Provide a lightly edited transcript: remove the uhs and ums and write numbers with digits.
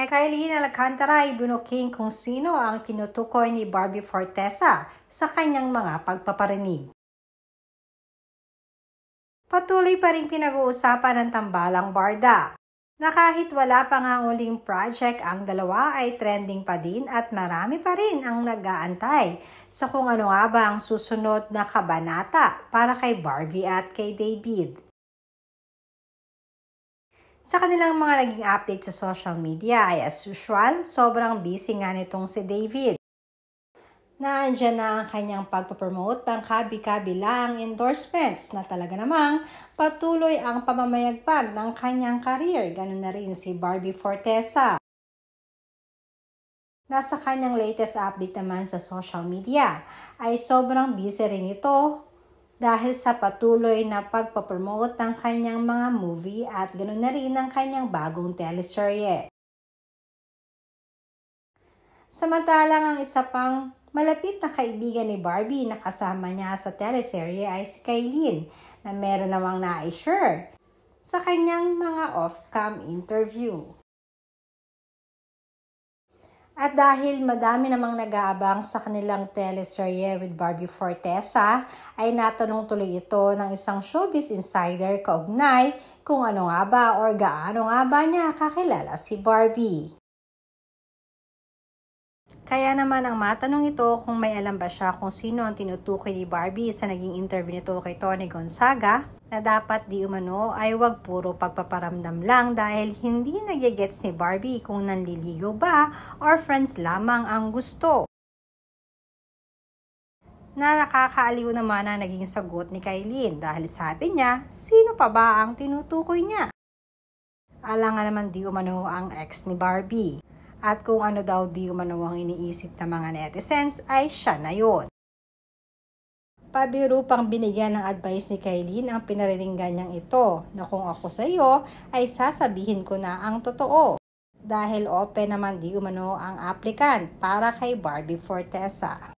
Kay Kylie Alcantara ay binuking kung sino ang tinutukoy ni Barbie Fortesa sa kanyang mga pagpaparinig. Patuloy pa rin pinag-uusapan ng tambalang barda na kahit wala pa nga uling project, ang dalawa ay trending pa din at marami pa rin ang nag-aantay sa kung ano nga ba ang susunod na kabanata para kay Barbie at kay David. Sa kanilang mga naging update sa social media ay as usual, sobrang busy nga nitong si David. Naandyan na ang kanyang pagpapromote ng kabi-kabilang endorsements na talaga namang patuloy ang pamamayagpag ng kanyang career. Ganun na rin si Barbie Fortesa. Nasa kanyang latest update naman sa social media ay sobrang busy rin ito dahil sa patuloy na pagpapromote ng kanyang mga movie at ganun na rin ang kanyang bagong teleserye. Samantalang ang isa pang malapit na kaibigan ni Barbie na kasama niya sa teleserye ay si Kylie na meron namang na-share sa kanyang mga off-cam interview. At dahil madami namang nag-aabang sa kanilang teleserye with Barbie Fortesa, ay natanong tuloy ito ng isang showbiz insider kaugnay kung ano nga ba or gaano nga ba niya kakilala si Barbie. Kaya naman ang matanong ito kung may alam ba siya kung sino ang tinutukoy ni Barbie sa naging interview nito kay Tony Gonzaga na dapat di umano ay wag puro pagpaparamdam lang dahil hindi nagigets ni Barbie kung nanliligaw ba or friends lamang ang gusto. Na nakakaaliw naman ang naging sagot ni Kylie dahil sabi niya, sino pa ba ang tinutukoy niya? Alangan naman di umano ang ex ni Barbie. At kung ano daw di umano ang iniisip ng mga netizens ay siya na yun. Pabiro pang binigyan ng advice ni Kylie ang pinariringgan niyang ito na kung ako sa iyo ay sasabihin ko na ang totoo. Dahil open naman di umano ang applicant para kay Barbie Fortesa.